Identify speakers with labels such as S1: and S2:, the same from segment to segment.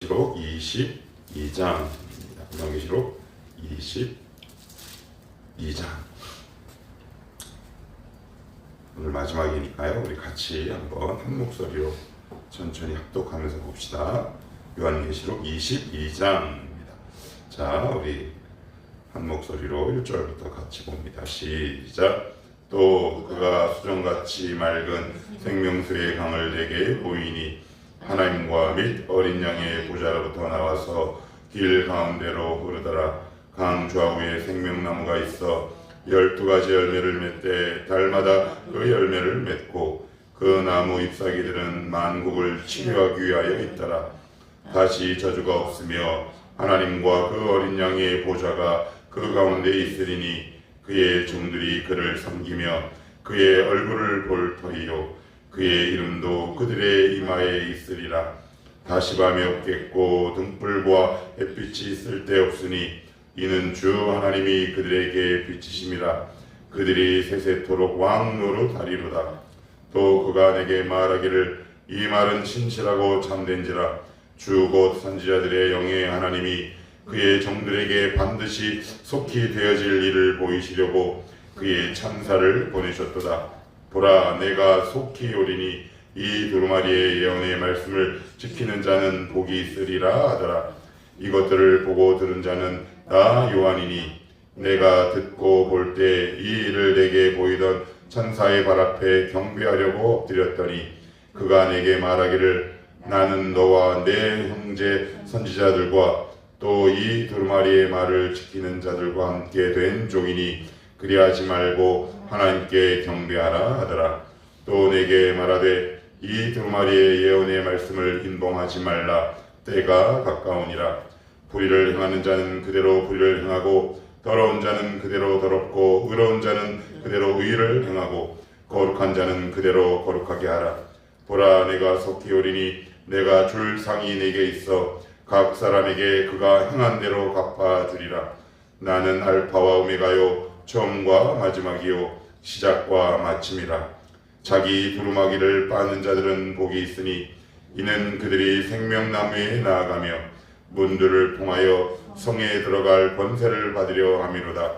S1: 계시록 22장입니다. 요한계시록 22장. 오늘 마지막이니까요. 우리 같이 한번 한 목소리로 천천히 합독하면서 봅시다. 요한계시록 22장입니다. 자, 우리 한 목소리로 1절부터 같이 봅니다. 시작. 또 그가 수정같이 맑은 생명수의 강을 내게 보이니 하나님과 및 어린 양의 보좌로부터 나와서 길 가운데로 흐르더라. 강 좌우에 생명나무가 있어 12가지 열매를 맺되 달마다 그 열매를 맺고 그 나무 잎사귀들은 만국을 치료하기 위하여 있더라. 다시 저주가 없으며 하나님과 그 어린 양의 보좌가 그 가운데 있으리니 그의 종들이 그를 섬기며 그의 얼굴을 볼 터이요 그의 이름도 그들의 이마에 있으리라. 다시 밤이 없겠고 등불과 햇빛이 쓸데없으니 이는 주 하나님이 그들에게 비치심이라. 그들이 세세토록 왕노릇하리로다. 또 그가 내게 말하기를 이 말은 신실하고 참된지라. 주 곧 선지자들의 영의 하나님이 그의 종들에게 반드시 속히 되어질 일을 보이시려고 그의 천사를 보내셨도다. 보라, 내가 속히 오리니 이 두루마리의 예언의 말씀을 지키는 자는 복이 있으리라 하더라. 이것들을 보고 들은 자는 나 요한이니 내가 듣고 볼 때 이 일을 내게 보이던 천사의 발 앞에 경배하려고 엎드렸더니 그가 내게 말하기를 나는 너와 내 형제 선지자들과 또 이 두루마리의 말을 지키는 자들과 함께 된 종이니 그리하지 말고 하나님께 경배하라 하더라. 또 내게 말하되 이 두루마리의 예언의 말씀을 인봉하지 말라. 때가 가까우니라. 불의를 행하는 자는 그대로 불의를 행하고 더러운 자는 그대로 더럽고 의로운 자는 그대로 의를 행하고 거룩한 자는 그대로 거룩하게 하라. 보라, 내가 속히 오리니 내가 줄 상이 내게 있어 각 사람에게 그가 행한 대로 갚아주리라. 나는 알파와 오메가요 처음과 마지막이요 시작과 마침이라. 자기 두루마기를 빠는 자들은 복이 있으니 이는 그들이 생명나무에 나아가며 문들을 통하여 성에 들어갈 권세를 받으려 함이로다.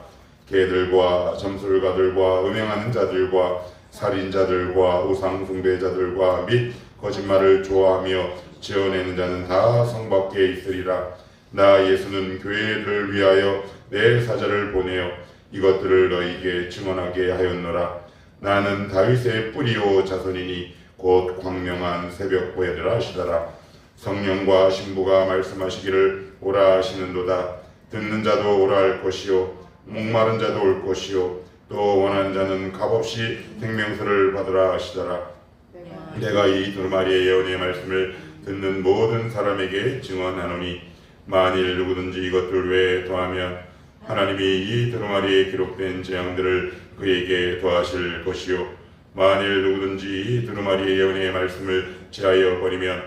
S1: 개들과 점술가들과 음행하는 자들과 살인자들과 우상숭배자들과 및 거짓말을 좋아하며 지어내는 자는 다 성 밖에 있으리라. 나 예수는 교회를 위하여 내 사자를 보내어 이것들을 너희에게 증언하게 하였노라. 나는 다윗의 뿌리요 자손이니 곧 광명한 새벽 보혜더라 하시더라. 성령과 신부가 말씀하시기를 오라 하시는도다. 듣는 자도 오라 할 것이요 목마른 자도 올 것이요 또 원하는 자는 값없이 생명수를 받으라 하시더라. 내가 이 두루마리의 예언의 말씀을 듣는 모든 사람에게 증언하노니 만일 누구든지 이것들 외에 더하면 하나님이 이 두루마리에 기록된 재앙들을 그에게 더하실 것이요 만일 누구든지 이 두루마리의 예언의 말씀을 제하여 버리면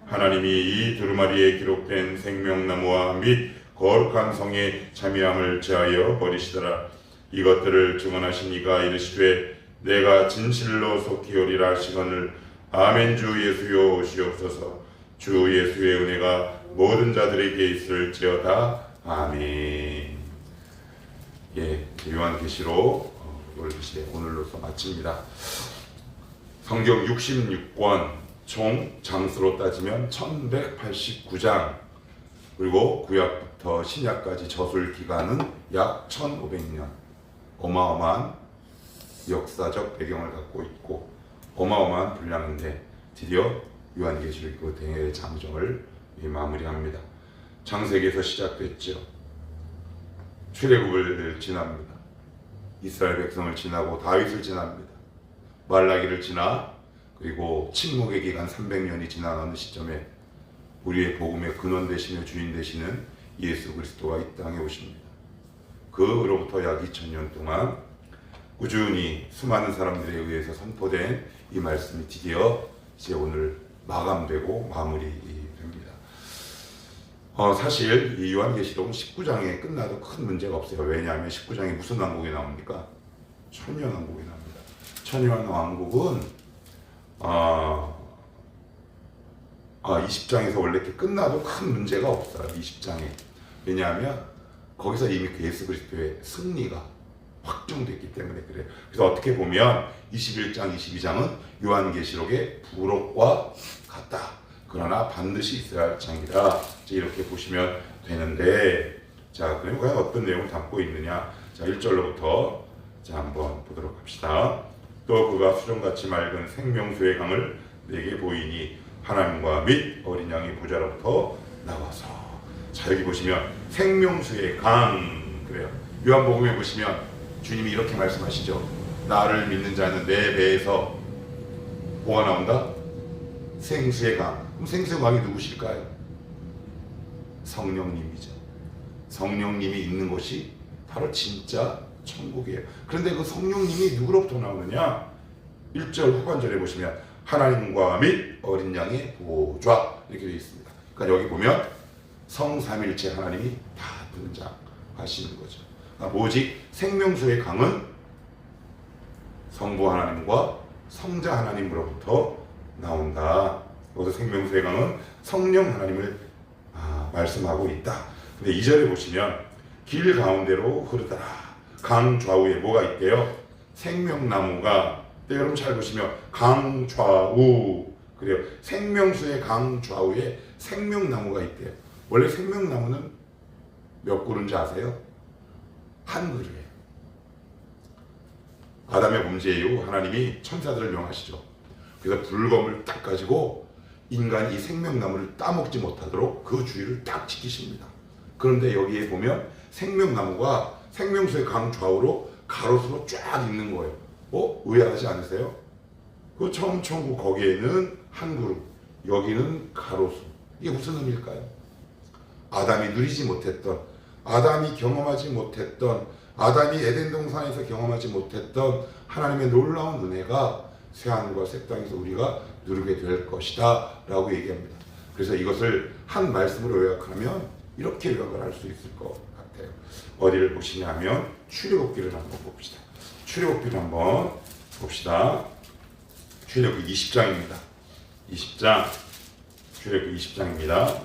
S1: 하나님이 이 두루마리에 기록된 생명나무와 및 거룩한 성의 참여함을 제하여 버리시더라. 이것들을 증언하신 이가 이르시되 내가 진실로 속히 오리라 하시거늘 아멘. 주 예수여 오시옵소서. 주 예수의 은혜가 모든 자들에게 있을지어다. 아멘. 예, 요한계시록 오늘로서 마칩니다. 성경 66권 총 장수로 따지면 1189장, 그리고 구약부터 신약까지 저술 기간은 약 1500년. 어마어마한 역사적 배경을 갖고 있고 어마어마한 분량인데 드디어 요한계시록 대장정을 마무리합니다. 창세기에서 시작됐죠. 출애굽을 지납니다. 이스라엘 백성을 지나고 다윗을 지납니다. 말라기를 지나 그리고 침묵의 기간 300년이 지나가는 시점에 우리의 복음의 근원 되시며 주인 되시는 예수 그리스도가 이 땅에 오십니다. 그로부터 약 2000년 동안 꾸준히 수많은 사람들에 의해서 선포된 이 말씀이 드디어 이제 오늘 마감되고 마무리됩니다. 사실 이 요한계시록은 19장에 끝나도 큰 문제가 없어요. 왜냐하면 19장에 무슨 왕국이 나옵니까? 천년왕국이 나옵니다. 천년왕국은 20장에서 원래 이렇게 끝나도 큰 문제가 없어요. 20장에. 왜냐하면 거기서 이미 그 예수 그리스도의 승리가 확정됐기 때문에 그래요. 그래서 어떻게 보면 21장, 22장은 요한계시록의 부록과 같다. 그러나 반드시 있어야 할 장이다. 이렇게 보시면 되는데, 자, 그럼 과연 어떤 내용을 담고 있느냐? 자, 1절로부터 자, 한번 보도록 합시다. 또 그가 수정같이 맑은 생명수의 강을 내게 보이니 하나님과 및 어린 양의 보좌로부터 나와서. 자, 여기 보시면 생명수의 강 그래요. 요한복음에 보시면 주님이 이렇게 말씀하시죠. 나를 믿는 자는 내 배에서 뭐가 나온다? 생수의 강. 그럼 생수의 강이 누구실까요? 성령님이죠. 성령님이 있는 곳이 바로 진짜 천국이에요. 그런데 그 성령님이 누구로부터 나오느냐? 1절 후반절에 보시면 하나님과 및 어린 양의 보좌 이렇게 되어 있습니다. 그러니까 여기 보면 성삼일체 하나님이 다 등장하시는 거죠. 그러니까 오직 생명수의 강은 성부 하나님과 성자 하나님으로부터 나온다. 여기서 생명수의 강은 성령 하나님을 말씀하고 있다. 근데 2절에 보시면 길 가운데로 흐르더라. 강 좌우에 뭐가 있대요? 생명나무가. 네, 여러분 잘 보시면 강 좌우 그래요. 생명수의 강 좌우에 생명나무가 있대요. 원래 생명나무는 몇 그루인지 아세요? 한 그루예요. 아담의 범죄 이후 하나님이 천사들을 명하시죠. 그래서 불검을 딱 가지고 인간이 이 생명나무를 따먹지 못하도록 그 주위를 딱 지키십니다. 그런데 여기에 보면 생명나무가 생명수의 강 좌우로 가로수로 쫙 있는 거예요. 의아하지 않으세요? 그 처음 천국 거기에는 한 그루, 여기는 가로수. 이게 무슨 의미일까요? 아담이 누리지 못했던, 아담이 경험하지 못했던, 아담이 에덴 동산에서 경험하지 못했던 하나님의 놀라운 은혜가 새하늘과 새 땅에서 우리가 누리게 될 것이다 라고 얘기합니다. 그래서 이것을 한 말씀으로 요약하면 이렇게 요약을 할 수 있을 것 같아요. 어디를 보시냐면 출애굽기를 한번 봅시다. 출애굽기를 한번 봅시다. 출애굽기 20장입니다. 20장, 출애굽기 20장입니다.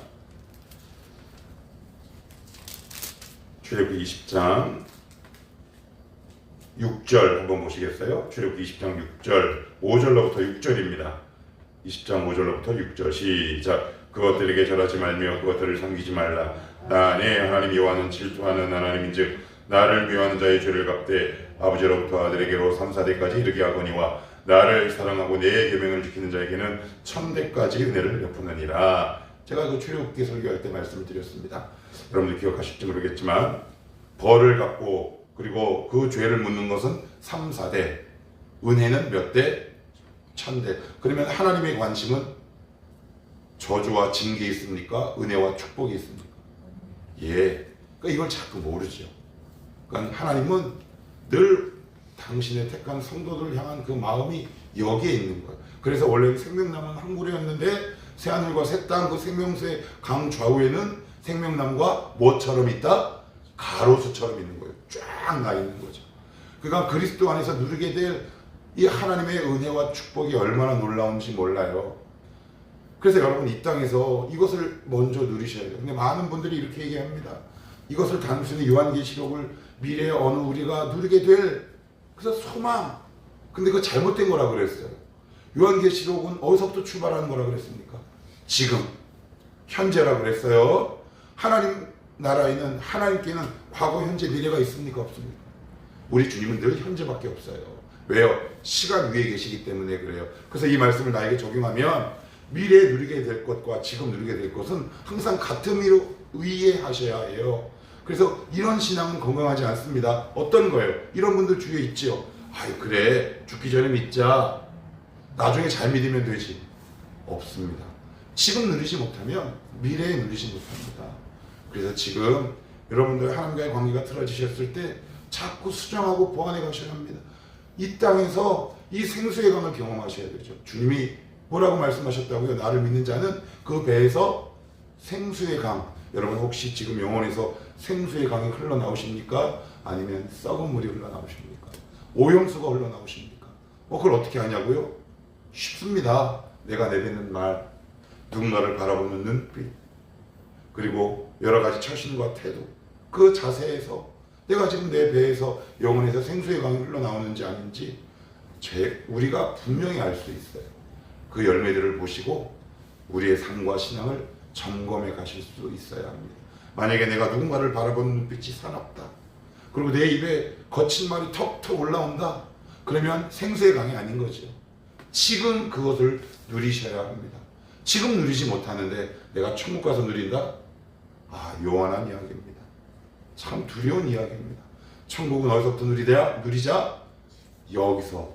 S1: 출애굽기 20장 6절 한번 보시겠어요? 출애굽기 20장 6절 5절로부터 6절입니다. 20장 5절로부터 6절 시작. 그것들에게 절하지 말며 그것들을 섬기지 말라. 나 내 하나님 여호와는 질투하는 하나님인즉 나를 미워하는 자의 죄를 갚되 아버지로부터 아들에게로 3,4대까지 이르게 하거니와 나를 사랑하고 내 계명을 지키는 자에게는 1,000대까지 은혜를 베푸느니라. 제가 그 출애굽기 설교할 때 말씀을 드렸습니다. 여러분들 기억하실지 모르겠지만 벌을 갚고 그리고 그 죄를 묻는 것은 3,4대, 은혜는 몇 대? 1,000대. 그러면 하나님의 관심은 저주와 징계 있습니까? 은혜와 축복이 있습니까? 예. 그러니까 이걸 자꾸 모르죠. 그러니까 하나님은 늘 당신의 택한 성도들을 향한 그 마음이 여기에 있는 거예요. 그래서 원래 생명나무는 한 그루였는데 새하늘과 새 땅 그 생명수의 강 좌우에는 생명나무가 뭐처럼 있다? 가로수처럼 있는 거예요. 쫙 나 있는 거죠. 그러니까 그리스도 안에서 누리게 될 이 하나님의 은혜와 축복이 얼마나 놀라운지 몰라요. 그래서 여러분 이 땅에서 이것을 먼저 누리셔야 돼요. 근데 많은 분들이 이렇게 얘기합니다. 이것을 단순히 요한계시록을 미래에 어느 우리가 누리게 될 그래서 소망. 근데 그거 잘못된 거라고 그랬어요. 요한계시록은 어디서부터 출발하는 거라고 그랬습니까? 지금 현재라고 그랬어요. 하나님 나라에는 하나님께는 과거, 현재, 미래가 있습니까? 없습니까? 우리 주님은 늘 현재밖에 없어요. 왜요? 시간 위에 계시기 때문에 그래요. 그래서 이 말씀을 나에게 적용하면 미래에 누리게 될 것과 지금 누리게 될 것은 항상 같은 의미로 이해하셔야 해요. 그래서 이런 신앙은 건강하지 않습니다. 어떤 거예요? 이런 분들 주위에 있죠. 아이 그래 죽기 전에 믿자. 나중에 잘 믿으면 되지. 없습니다. 지금 누리지 못하면 미래에 누리지 못합니다. 그래서 지금 여러분들 하나님과의 관계가 틀어지셨을 때 자꾸 수정하고 보완해 가셔야 합니다. 이 땅에서 이 생수의 강을 경험하셔야 되죠. 주님이 뭐라고 말씀하셨다고요? 나를 믿는 자는 그 배에서 생수의 강. 여러분 혹시 지금 영혼에서 생수의 강이 흘러나오십니까? 아니면 썩은 물이 흘러나오십니까? 오염수가 흘러나오십니까? 그걸 어떻게 하냐고요? 쉽습니다. 내가 내뱉는 말. 누군가를 바라보는 눈빛, 그리고 여러 가지 처신과 태도, 그 자세에서 내가 지금 내 배에서 영혼에서 생수의 강이 흘러나오는지 아닌지 우리가 분명히 알 수 있어요. 그 열매들을 보시고 우리의 삶과 신앙을 점검해 가실 수 있어야 합니다. 만약에 내가 누군가를 바라보는 눈빛이 사납다, 그리고 내 입에 거친 말이 턱턱 올라온다, 그러면 생수의 강이 아닌 거죠. 지금 그것을 누리셔야 합니다. 지금 누리지 못하는데 내가 천국 가서 누린다? 요한한 이야기입니다. 참 두려운 이야기입니다. 천국은 어디서부터 누리자?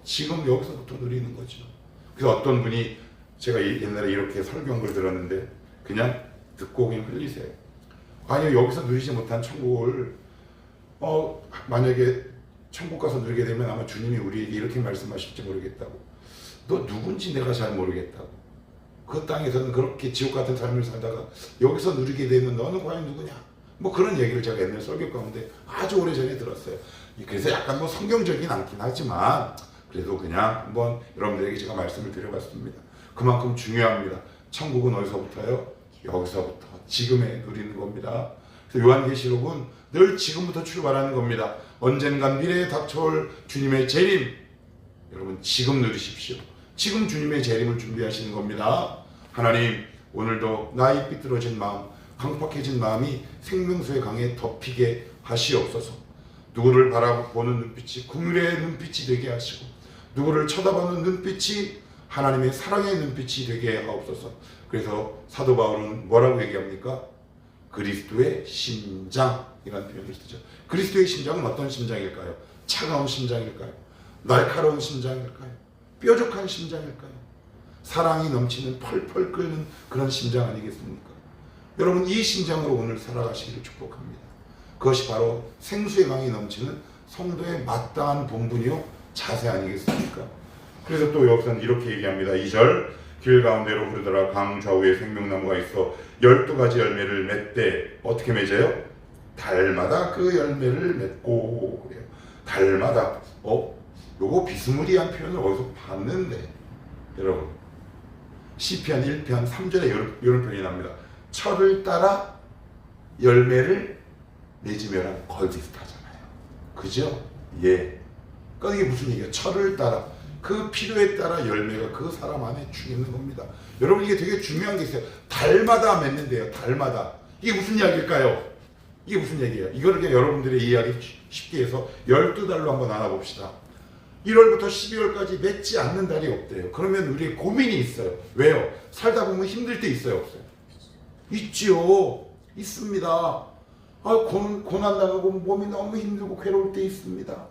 S1: 지금 여기서부터 누리는 거죠. 그래서 어떤 분이, 제가 옛날에 이렇게 설교한 걸 들었는데 그냥 듣고 그냥 흘리세요. 아니요, 여기서 누리지 못한 천국을 만약에 천국 가서 누리게 되면 아마 주님이 우리에게 이렇게 말씀하실지 모르겠다고. 너 누군지 내가 잘 모르겠다고. 그 땅에서는 그렇게 지옥 같은 삶을 살다가 여기서 누리게 되면 너는 과연 누구냐? 뭐 그런 얘기를 제가 옛날 설교 가운데 아주 오래전에 들었어요. 그래서 약간 뭐 성경적이긴 않긴 하지만 그래도 그냥 한번 여러분들에게 제가 말씀을 드려봤습니다. 그만큼 중요합니다. 천국은 어디서부터요? 여기서부터 지금에 누리는 겁니다. 그래서 요한계시록은 늘 지금부터 출발하는 겁니다. 언젠간 미래에 닥쳐올 주님의 재림, 여러분 지금 누리십시오. 지금 주님의 재림을 준비하시는 겁니다. 하나님, 오늘도 나의 삐뚤어진 마음, 강팍해진 마음이 생명수의 강에 덮이게 하시옵소서. 누구를 바라보는 눈빛이 긍휼의 눈빛이 되게 하시고, 누구를 쳐다보는 눈빛이 하나님의 사랑의 눈빛이 되게 하옵소서. 그래서 사도 바울은 뭐라고 얘기합니까? 그리스도의 심장이라는 표현을 쓰죠. 그리스도의 심장은 어떤 심장일까요? 차가운 심장일까요? 날카로운 심장일까요? 뾰족한 심장일까요? 사랑이 넘치는 펄펄 끓는 그런 심장 아니겠습니까? 여러분, 이 심장으로 오늘 살아가시기를 축복합니다. 그것이 바로 생수의 강이 넘치는 성도의 마땅한 본분이요 자세 아니겠습니까? 그래서 또 여기서는 이렇게 얘기합니다. 2절, 길 가운데로 흐르더라 강 좌우에 생명나무가 있어 12가지 열매를 맺되, 어떻게 맺어요? 달마다 그 열매를 맺고. 그래요. 달마다. 요거 비스무리한 표현을 어디서 봤는데, 여러분 시편 1편 3절에 이런 표현이 납니다. 철을 따라 열매를 맺으면 거의 비슷하잖아요. 그죠? 예. 그러니까 이게 무슨 얘기예요? 철을 따라, 그 필요에 따라 열매가 그 사람 안에 죽이는 겁니다. 여러분, 이게 되게 중요한 게 있어요. 달마다 맺는데요. 달마다. 이게 무슨 이야기일까요? 이게 무슨 얘기예요? 이거를 그냥 여러분들의 이해하기 쉽게 해서 12달로 한번 나눠봅시다. 1월부터 12월까지 맺지 않는 달이 없대요. 그러면 우리의 고민이 있어요. 왜요? 살다 보면 힘들 때 있어요, 없어요? 있지요. 있습니다. 고난당하고 몸이 너무 힘들고 괴로울 때 있습니다.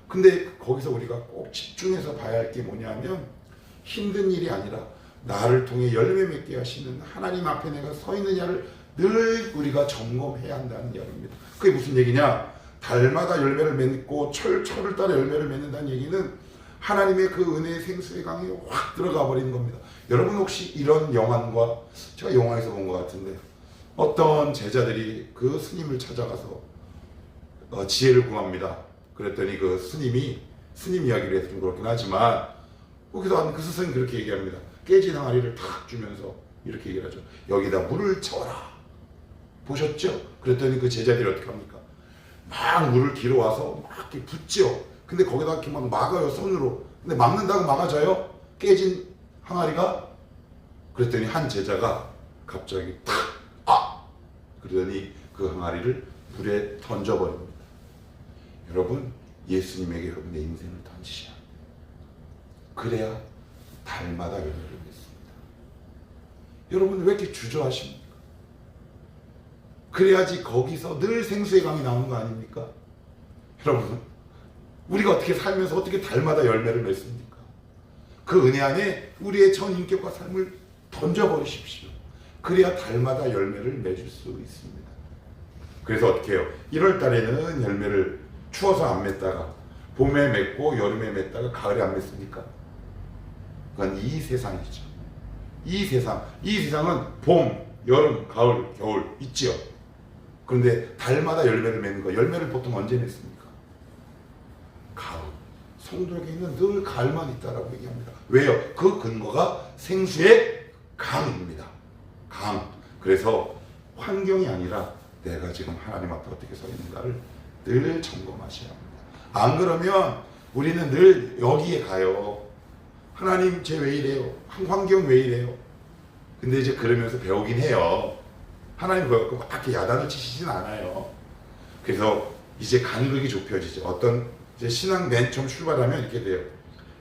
S1: 근데 거기서 우리가 꼭 집중해서 봐야 할 게 뭐냐면, 힘든 일이 아니라 나를 통해 열매 맺게 하시는 하나님 앞에 내가 서 있느냐를 늘 우리가 점검해야 한다는 이야기입니다. 그게 무슨 얘기냐? 달마다 열매를 맺고 철을 따라 열매를 맺는다는 얘기는 하나님의 그 은혜의 생수의 강에 확 들어가 버리는 겁니다. 여러분, 혹시 이런 영화과, 제가 영화에서 본 것 같은데, 어떤 제자들이 그 스님을 찾아가서 지혜를 구합니다. 그랬더니 그 스님 이야기를 해서 좀 그렇긴 하지만, 거기서 그 스승이 그렇게 얘기합니다. 깨진 항아리를 탁 주면서 이렇게 얘기를 하죠. 여기다 물을 채워라. 보셨죠? 그랬더니 그 제자들이 어떻게 합니까? 막 물을 길어 와서 막 이렇게 붓죠. 근데 거기다 이렇게 막 막아요, 손으로. 근데 막는다고 막아져요? 깨진 항아리가? 그랬더니 한 제자가 갑자기 탁! 그러더니 그 항아리를 물에 던져버립니다. 여러분, 예수님에게 여러분의 인생을 던지셔야 합니다. 그래야 달마다 열매를 맺습니다. 여러분, 왜 이렇게 주저하십니까? 그래야지 거기서 늘 생수의 강이 나오는 거 아닙니까? 여러분, 우리가 어떻게 살면서 어떻게 달마다 열매를 맺습니까? 그 은혜 안에 우리의 전 인격과 삶을 던져버리십시오. 그래야 달마다 열매를 맺을 수 있습니다. 그래서 어떻게 해요? 1월 달에는 열매를 추워서 안 맺다가 봄에 맺고 여름에 맺다가 가을에 안 맺습니까? 그건 이 세상이죠. 이 세상은 봄, 여름, 가을, 겨울 있지요. 그런데 달마다 열매를 맺는 거, 열매를 보통 언제 맺습니까? 가을. 성도에게는 늘 가을만 있다라고 얘기합니다. 왜요? 그 근거가 생수의 강입니다. 강. 그래서 환경이 아니라 내가 지금 하나님 앞에 어떻게 서 있는가를 늘 점검하셔야 합니다. 안 그러면 우리는 늘 여기에 가요. 하나님 쟤 왜 이래요? 환경 왜 이래요? 근데 이제 그러면서 배우긴 해요. 하나님 배웠고 막 이렇게 야단을 치시진 않아요. 그래서 이제 간극이 좁혀지죠. 어떤 이제 신앙 맨 처음 출발하면 이렇게 돼요.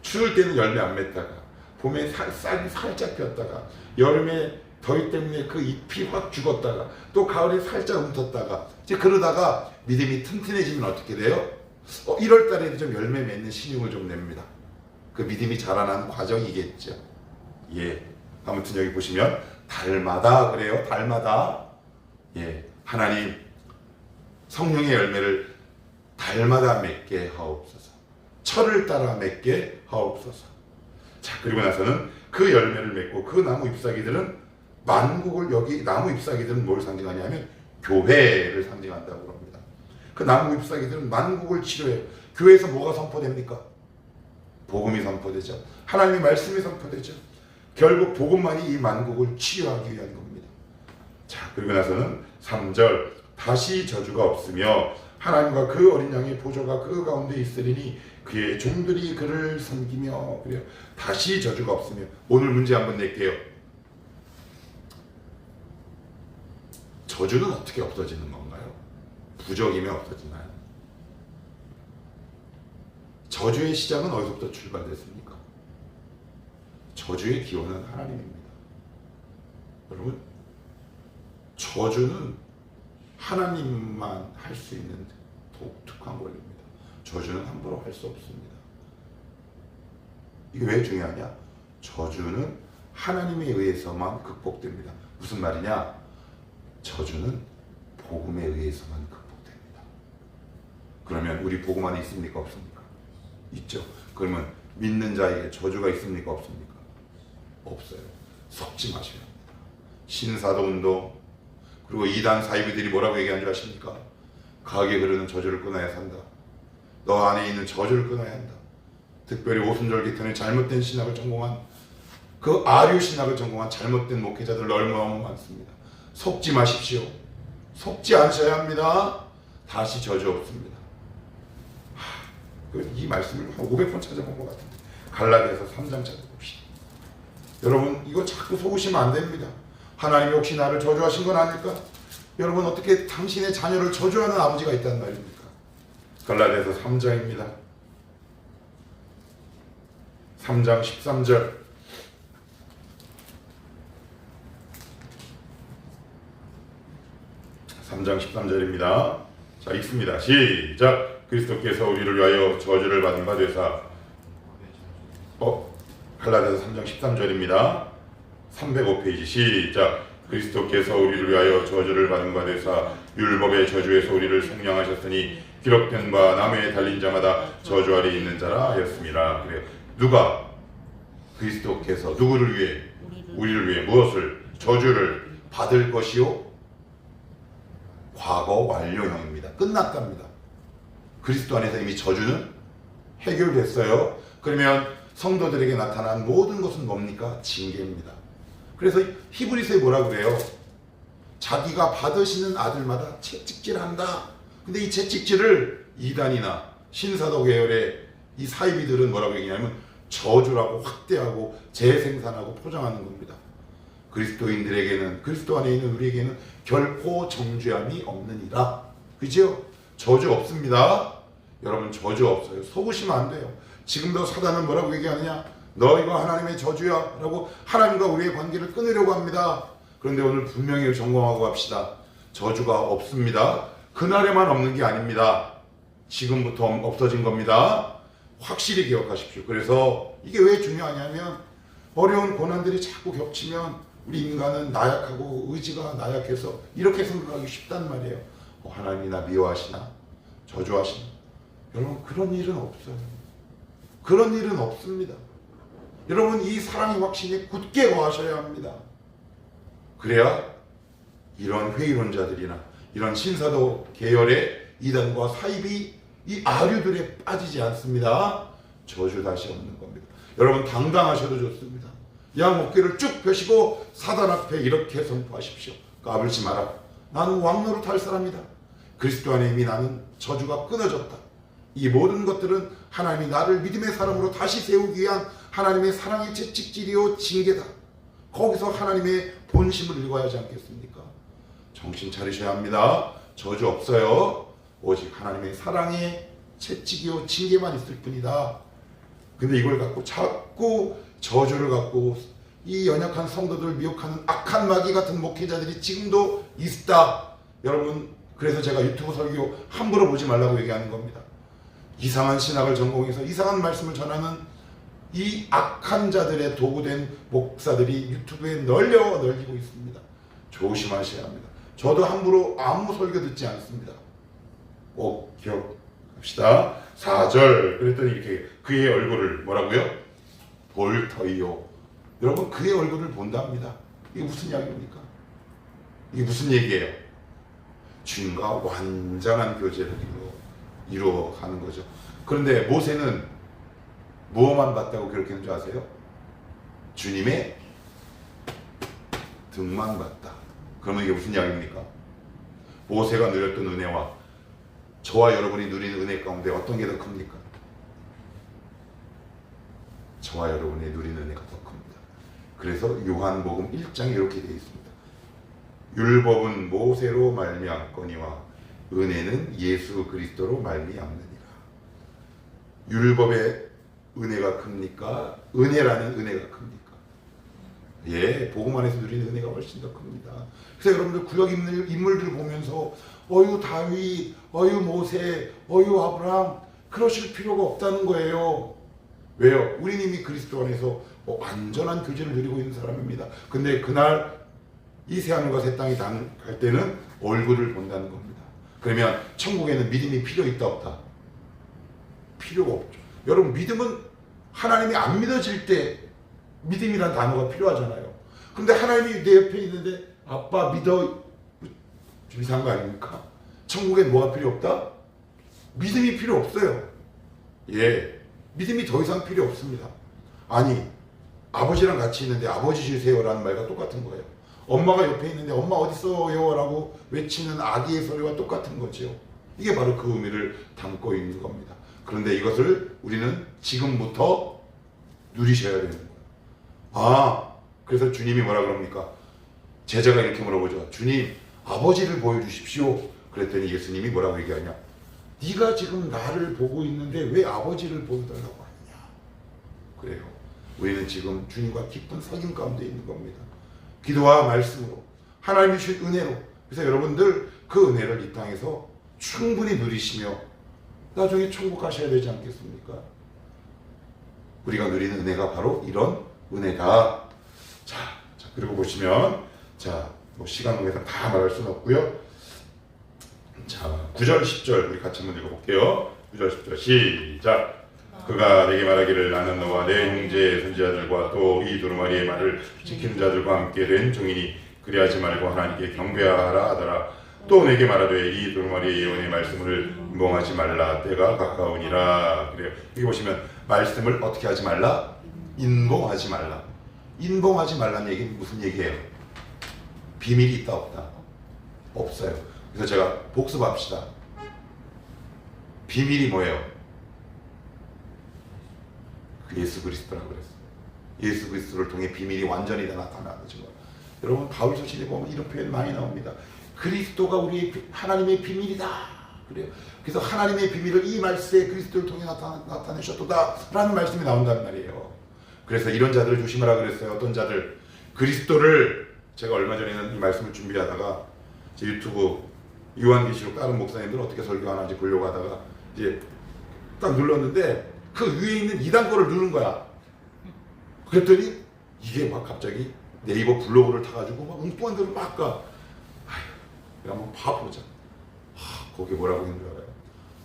S1: 추울 때는 열매 안 맺다가 봄에 쌀이 살짝 폈다가 여름에 더위 때문에 그 잎이 확 죽었다가 또 가을에 살짝 움텄다가 이제 그러다가 믿음이 튼튼해지면 어떻게 돼요? 1월 달에 좀 열매 맺는 신용을 좀 냅니다. 그 믿음이 자라나는 과정이겠죠. 예. 아무튼 여기 보시면 달마다 그래요. 달마다 예. 하나님 성령의 열매를 달마다 맺게 하옵소서. 철을 따라 맺게 하옵소서. 자, 그리고 나서는 그 열매를 맺고 그 나무 잎사귀들은 만국을, 여기 나무 잎사귀들은 뭘 상징하냐면 교회를 상징한다고 합니다. 그 나무 잎사귀들은 만국을 치료해요. 교회에서 뭐가 선포됩니까? 복음이 선포되죠. 하나님의 말씀이 선포되죠. 결국 복음만이 이 만국을 치유하기 위한 겁니다. 자, 그리고 나서는 3절 다시 저주가 없으며 하나님과 그 어린 양의 보좌가 그 가운데 있으리니 그의 종들이 그를 섬기며. 그래요. 다시 저주가 없으며. 오늘 문제 한번 낼게요. 저주는 어떻게 없어지는 건가요? 부적이면 없어지나요? 저주의 시작은 어디서부터 출발됐습니까? 저주의 기원은 하나님입니다. 여러분, 저주는 하나님만 할 수 있는 독특한 권리입니다. 저주는 함부로 할 수 없습니다. 이게 왜 중요하냐? 저주는 하나님에 의해서만 극복됩니다. 무슨 말이냐? 저주는 복음에 의해서만 극복됩니다. 그러면 우리 복음 안에 있습니까? 없습니까? 있죠. 그러면 믿는 자에게 저주가 있습니까? 없습니까? 없어요. 속지 마셔야 합니다. 신사도 운동, 그리고 이단 사이비들이 뭐라고 얘기한 줄 아십니까? 가게 흐르는 저주를 끊어야 산다. 너 안에 있는 저주를 끊어야 한다. 특별히 오순절기편에 잘못된 신학을 전공한, 그 아류 신학을 전공한 잘못된 목회자들 얼마나 많습니다. 속지 마십시오. 속지 않으셔야 합니다. 다시 저주 없습니다. 이 말씀을 한 500번 찾아본 것 같은데 갈라디아서 3장 찾아봅시다. 여러분, 이거 자꾸 속으시면 안 됩니다. 하나님이 혹시 나를 저주하신 건 아닐까? 여러분, 어떻게 당신의 자녀를 저주하는 아버지가 있단 말입니까? 갈라디아서 3장입니다. 3장 13절. 3장 13절입니다. 자, 읽습니다. 시작. 그리스도께서 우리를 위하여 저주를 받은 바 되사. 갈라디아서 3장 13절입니다. 305페이지 시작. 그리스도께서 우리를 위하여 저주를 받은 바 되사 율법의 저주에서 우리를 속량하셨으니 기록된 바 나무에 달린 자마다 저주 아래 있는 자라 하였습니다. 그래요. 누가? 그리스도께서 누구를 위해? 우리를 위해 무엇을? 저주를 받을 것이요? 과거 완료형입니다. 끝났답니다. 그리스도 안에서 이미 저주는 해결됐어요. 그러면 성도들에게 나타난 모든 것은 뭡니까? 징계입니다. 그래서 히브리서에 뭐라고 그래요? 자기가 받으시는 아들마다 채찍질한다. 근데 이 채찍질을 이단이나 신사도 계열의 이 사이비들은 뭐라고 얘기하냐면 저주라고 확대하고 재생산하고 포장하는 겁니다. 그리스도인들에게는, 그리스도 안에 있는 우리에게는 결코 정죄함이 없느니라. 그죠? 저주 없습니다. 여러분, 저주 없어요. 속으시면 안 돼요. 지금도 사단은 뭐라고 얘기하느냐? 너희가 하나님의 저주야 라고 하나님과 우리의 관계를 끊으려고 합니다. 그런데 오늘 분명히 점검하고 갑시다. 저주가 없습니다. 그날에만 없는 게 아닙니다. 지금부터 없어진 겁니다. 확실히 기억하십시오. 그래서 이게 왜 중요하냐면 어려운 고난들이 자꾸 겹치면 우리 인간은 나약하고 의지가 나약해서 이렇게 생각하기 쉽단 말이에요. 하나님이 나 미워하시나? 저주하시나? 여러분, 그런 일은 없어요. 그런 일은 없습니다. 여러분, 이 사랑의 확신에 굳게 거하셔야 합니다. 그래야 이런 회의론자들이나 이런 신사도 계열의 이단과 사입이 이 아류들에 빠지지 않습니다. 저주 다시 없는 겁니다. 여러분, 당당하셔도 좋습니다. 양 어깨를 쭉 펴시고 사단 앞에 이렇게 선포하십시오. 까불지 마라. 나는 왕노릇 할 사람이다. 그리스도 안에 이미 나는 저주가 끊어졌다. 이 모든 것들은 하나님이 나를 믿음의 사람으로 다시 세우기 위한 하나님의 사랑의 채찍질이요 징계다. 거기서 하나님의 본심을 읽어야 하지 않겠습니까? 정신 차리셔야 합니다. 저주 없어요. 오직 하나님의 사랑의 채찍이요 징계만 있을 뿐이다. 근데 이걸 갖고 자꾸 저주를 갖고 이 연약한 성도들을 미혹하는 악한 마귀 같은 목회자들이 지금도 있다. 여러분, 그래서 제가 유튜브 설교 함부로 보지 말라고 얘기하는 겁니다. 이상한 신학을 전공해서 이상한 말씀을 전하는 이 악한 자들의 도구된 목사들이 유튜브에 널리고 있습니다. 조심하셔야 합니다. 저도 함부로 아무 설교 듣지 않습니다. 꼭 기억합시다. 4절 그랬더니 이렇게 그의 얼굴을 뭐라고요? 볼 터이요. 여러분, 그의 얼굴을 본답니다. 이게 무슨 이야기입니까? 이게 무슨 얘기예요? 주님과 완전한 교제를 이루어가는 거죠. 그런데 모세는 무엇만 봤다고 그렇게 줄 아세요? 주님의 등만 봤다. 그러면 이게 무슨 이야기입니까? 모세가 누렸던 은혜와 저와 여러분이 누리는 은혜 가운데 어떤 게 더 큽니까? 저와 여러분이 누리는 은혜가 더 큽니다. 그래서 요한복음 1장에 이렇게 되어 있습니다. 율법은 모세로 말미암거니와 은혜는 예수 그리스도로 말미암느니라. 율법의 은혜가 큽니까? 은혜라는 은혜가 큽니까? 예, 복음 안에서 누리는 은혜가 훨씬 더 큽니다. 그래서 여러분들 구약 인물들 보면서 어유 다윗, 어유 모세, 어유 아브라함 그러실 필요가 없다는 거예요. 왜요? 우리는 이미 그리스도 안에서 완전한 교제를 누리고 있는 사람입니다. 근데 그날 이 새하늘과 새 땅이 갈 때는 얼굴을 본다는 겁니다. 그러면 천국에는 믿음이 필요 있다 없다? 필요가 없죠. 여러분, 믿음은 하나님이 안 믿어질 때 믿음이란 단어가 필요하잖아요. 근데 하나님이 내 옆에 있는데 아빠 믿어, 좀 이상한 거 아닙니까? 천국엔 뭐가 필요 없다? 믿음이 필요 없어요. 예, 믿음이 더 이상 필요 없습니다. 아니, 아버지랑 같이 있는데 아버지 주세요라는 말과 똑같은 거예요. 엄마가 옆에 있는데 엄마 어디 있어요? 라고 외치는 아기의 소리와 똑같은 거죠. 이게 바로 그 의미를 담고 있는 겁니다. 그런데 이것을 우리는 지금부터 누리셔야 되는 거예요. 아, 그래서 주님이 뭐라 그럽니까? 제자가 이렇게 물어보죠. 주님, 아버지를 보여주십시오. 그랬더니 예수님이 뭐라고 얘기하냐? 네가 지금 나를 보고 있는데 왜 아버지를 보여달라고 하느냐? 그래요. 우리는 지금 주님과 깊은 사귐 가운데 있는 겁니다. 기도와 말씀으로, 하나님이 주신 은혜로. 그래서 여러분들 그 은혜를 이 땅에서 충분히 누리시며 나중에 천국 가셔야 되지 않겠습니까? 우리가 누리는 은혜가 바로 이런 은혜다. 자, 그리고 보시면, 뭐 시간 관계상 다 말할 수는 없고요. 자, 9절 10절 우리 같이 한번 읽어볼게요. 9절 10절 시작. 그가 내게 말하기를 나는 너와 내 형제 선지자들과 또 이 두루마리의 말을 지키는 자들과 함께 된 종이니 그리하지 말고 하나님께 경배하라 하더라. 또 내게 말하되 이 두루마리의 예언의 말씀을 인봉하지 말라. 때가 가까우니라. 그래요. 여기 보시면 말씀을 어떻게 하지 말라? 인봉하지 말라. 인봉하지 말라는 얘기는 무슨 얘기예요? 비밀이 있다 없다? 없어요. 그래서 제가 복습합시다. 비밀이 뭐예요? 그 예수 그리스도라고 그랬어요. 예수 그리스도를 통해 비밀이 완전히 다 나타나죠. 여러분, 바울 서신에 보면 이런 표현 많이 나옵니다. 그리스도가 우리의 하나님의 비밀이다. 그래요. 그래서 하나님의 비밀을 이 말씀에 그리스도를 통해 나타내셨도다 라는 말씀이 나온단 말이에요. 그래서 이런 자들을 조심하라 그랬어요. 어떤 자들, 그리스도를, 제가 얼마 전에는 이 말씀을 준비하다가 제 유튜브 요한계시록 다른 목사님들 어떻게 설교하는지 보려고 하다가 이제 딱 눌렀는데 그 위에 있는 2단 거를 누른 거야. 그랬더니 이게 막 갑자기 네이버 블로그를 타가지고 막 엉뚱한 데로 막 가. 아휴, 내가 한번 봐보자. 거기 뭐라고 했는 줄 알아요?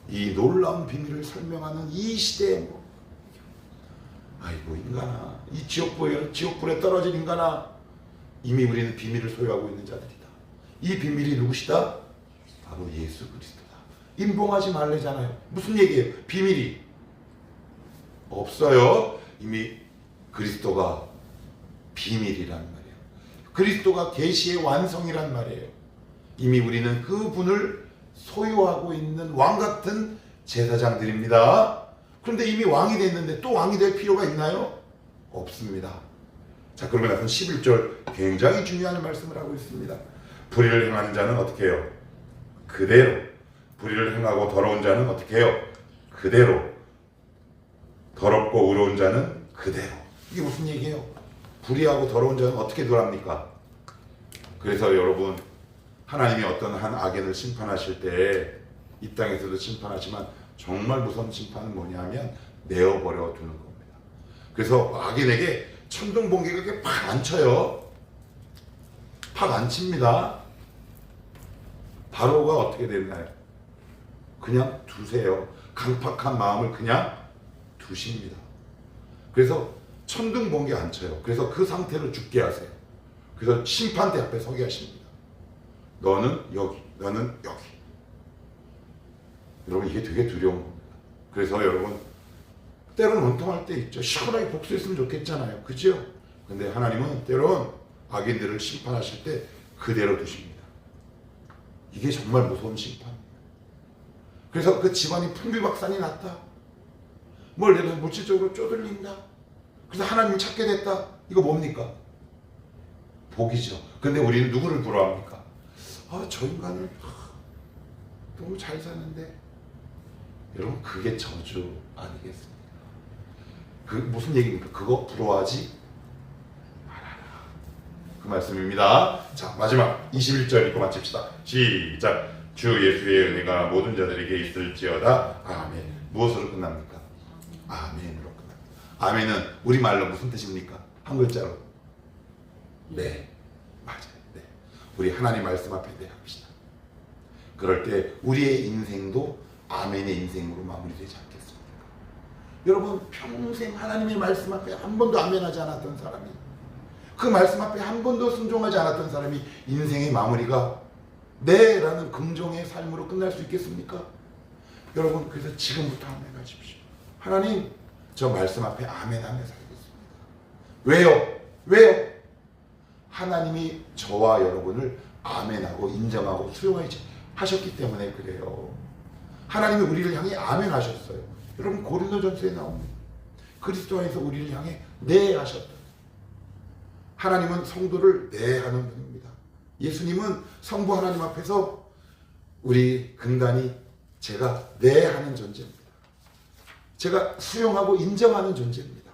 S1: 이 놀라운 비밀을 설명하는 이 시대에 뭐, 아이고 인간아, 이 지옥불에 떨어진 인간아, 이미 우리는 비밀을 소유하고 있는 자들이다. 이 비밀이 누구시다? 바로 예수 그리스도다. 인봉하지 말래잖아요. 무슨 얘기예요? 비밀이 없어요. 이미 그리스도가 비밀이란 말이에요. 그리스도가 계시의 완성이란 말이에요. 이미 우리는 그분을 소유하고 있는 왕 같은 제사장들입니다. 그런데 이미 왕이 됐는데 또 왕이 될 필요가 있나요? 없습니다. 자, 그러고 나서 11절 굉장히 중요한 말씀을 하고 있습니다. 불의를 행하는 자는 어떻게 해요? 그대로. 불의를 행하고 더러운 자는 어떻게 해요? 그대로. 더럽고 의로운 자는 그대로. 이게 무슨 얘기예요? 불의하고 더러운 자는 어떻게 돌아갑니까? 그래서 여러분, 하나님이 어떤 한 악인을 심판하실 때 이 땅에서도 심판하지만 정말 무서운 심판은 뭐냐면 내어버려 두는 겁니다. 그래서 악인에게 천둥번개가 그렇게 팍 안 쳐요. 팍 안 칩니다. 바로가 어떻게 됐나요? 그냥 두세요. 강팍한 마음을 그냥 두십니다. 그래서 천둥번개 안 쳐요. 그래서 그 상태로 죽게 하세요. 그래서 심판대 앞에 서게 하십니다. 너는 여기, 너는 여기. 여러분, 이게 되게 두려운 겁니다. 그래서 여러분, 때로는 원통할 때 있죠. 시원하게 복수했으면 좋겠잖아요. 그죠? 근데 하나님은 때로는 악인들을 심판하실 때 그대로 두십니다. 이게 정말 무서운 심판입니다. 그래서 그 집안이 풍비박산이 났다. 뭘 내가 물질적으로 쪼들린다. 그래서 하나님을 찾게 됐다. 이거 뭡니까? 복이죠. 근데 우리는 누구를 부러워합니까? 아, 저 인간을 너무 잘 사는데. 여러분, 그게 저주 아니겠습니까? 그 무슨 얘기입니까? 그거 부러워하지 말아라. 그 말씀입니다. 자, 마지막 21절 읽고 마칩시다. 시작. 주 예수의 은혜가 모든 자들에게 있을지어다. 아멘. 무엇으로 끝납니까? 아멘으로 끝납니다. 아멘은 우리말로 무슨 뜻입니까? 한 글자로. 네, 맞아요. 네. 우리 하나님 말씀 앞에 네 합시다. 그럴 때 우리의 인생도 아멘의 인생으로 마무리되지 않겠습니까? 여러분, 평생 하나님의 말씀 앞에 한 번도 아멘하지 않았던 사람이, 그 말씀 앞에 한 번도 순종하지 않았던 사람이 인생의 마무리가 네 라는 긍정의 삶으로 끝날 수 있겠습니까? 여러분, 그래서 지금부터 아멘하십시오. 하나님, 저 말씀 앞에 아멘하며 살겠습니다. 왜요? 왜요? 하나님이 저와 여러분을 아멘하고 인정하고 수용하셨기 때문에 그래요. 하나님이 우리를 향해 아멘하셨어요. 여러분, 고린도전서에 나옵니다. 그리스도 안에서 우리를 향해 네 하셨다. 하나님은 성도를 네 하는 분입니다. 예수님은 성부 하나님 앞에서 우리 근간이 제가 네 하는 존재입니다. 제가 수용하고 인정하는 존재입니다.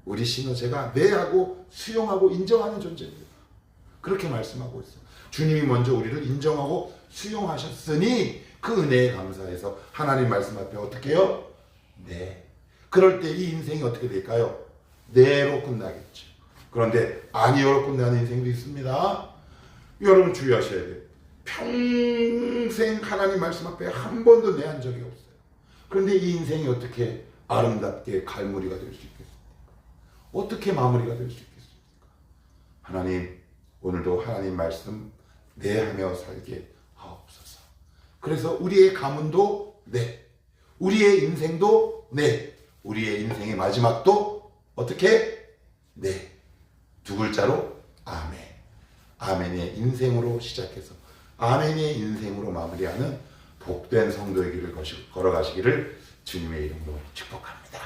S1: 우리 신은 제가 네 하고 수용하고 인정하는 존재입니다. 그렇게 말씀하고 있어요. 주님이 먼저 우리를 인정하고 수용하셨으니 그 은혜에 감사해서 하나님 말씀 앞에 어떻게 해요? 네. 그럴 때 이 인생이 어떻게 될까요? 네로 끝나겠죠. 그런데 아니요로 끝나는 인생도 있습니다. 여러분 주의하셔야 돼요. 평생 하나님 말씀 앞에 한 번도 네 한 적이 없어요. 그런데 이 인생이 어떻게 아름답게 갈무리가 될 수 있겠습니까? 어떻게 마무리가 될 수 있겠습니까? 하나님, 오늘도 하나님 말씀 네 하며 살게 하옵소서. 그래서 우리의 가문도 네, 우리의 인생도 네, 우리의 인생의 마지막도 어떻게? 네. 두 글자로 아멘. 아멘의 인생으로 시작해서 아멘의 인생으로 마무리하는 복된 성도의 길을 걸어가시기를 주님의 이름으로 축복합니다.